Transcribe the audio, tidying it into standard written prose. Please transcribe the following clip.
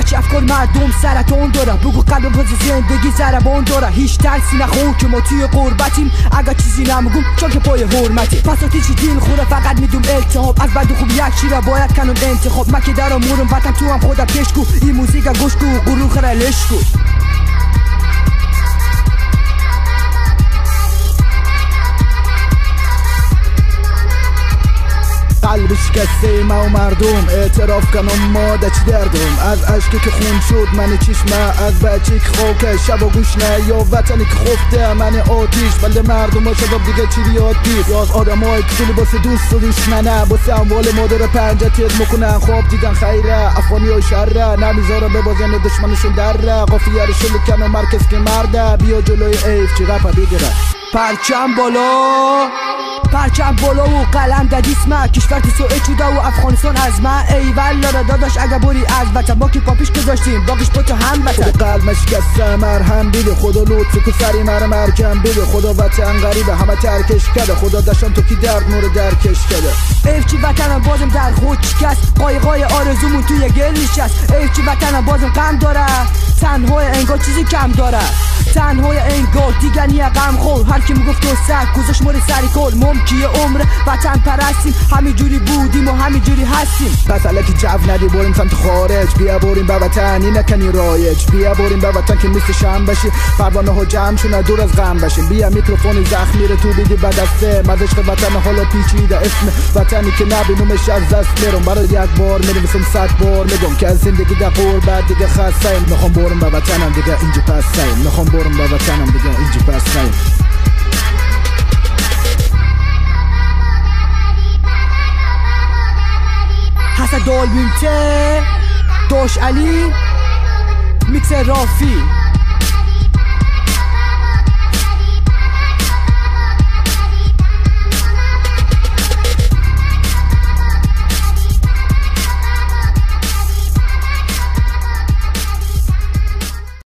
هرچی افکار مردم سرطان داره، بگو قلبم پس زندگی ضربان داره. هیچ ترسی نخون که ما توی قربتیم، اگه چیزی نمیگم چون که پای حرمتی. پساتی چی دین خوره فقط میدوم التهاب، از بعد خوب یک چی را باید کنم انتخاب. من که در امورم وطن تو هم خودت کش کو، این موزیک گوش کو غرور خره لش کو. قلب شکسته ما و مردم، اعتراف کنم ما دچ دردم. از عشقی که خون شد من چشمه، از بچه که خاکه شب و گوش نه، یا وطنی که خفته من آتیش. بلده مردم ها شداب دیگه چی بیاد دید، یا از آدم های کسولی باسه دوست و دشمنه، باسه اموال مادر پنجه تیز میکنن. خواب دیدن خیره افغانی های شره، نمیذاره ببازن دشمنشون دره. قافیه رو شلکن و مرکز که مرده، بیا جلوی ایف چی رپا بگیره. پرچم بالا، پرچم بالا و قلم در دیسمه، کشور تسوعه چوده و افغانستان از من. ای والا داداش اگه بری از وطن، با که پاپیش گذاشتیم باقیش با تو هم وطن. خدا قلب شکسته مرهم بده، خدا لطفی که سری مرا مرکم بده. خدا وطن غریبه همه ترکش کرده، خدا داشتم تو کی درد نور درکش کرده. ایفچی وطنم بازم در خود شکست، قایقای آرزومون توی گل نشست. ایفچی وطنم بازم غم داره، تنهای انگار چیزی کم داره. تنهای انگار دیگه نیه غم خور، هر کی میگفت تو سگ گذاشت مور سری کل. ممکنه عمر وطن پرستیم، همین جوری بودیم و همین جوری هستیم. پس الکی جو ندی بریم سمت خارج، بیا بریم به وطن این نکنی رایج. بیا بریم به وطن که مثل شم بشیم، پروانه ها جمع شونه دور از غم بشیم. بیا میکروفون زخمی رو تو بیدی به دسته، از عشق وطن حالا پیچیده اسم وطنی که نبینومش از دست میرم. برای یک بار میریم 100 بار میگم که از زندگی در قربت دیگه خسته‌ایم. میخوام برم به وطنم دیگه اینجا پس‌ایم، میخوام برم به وطنم دیگه اینجا پس‌ایم. حسد دالبینته دوش علی میکس رافی.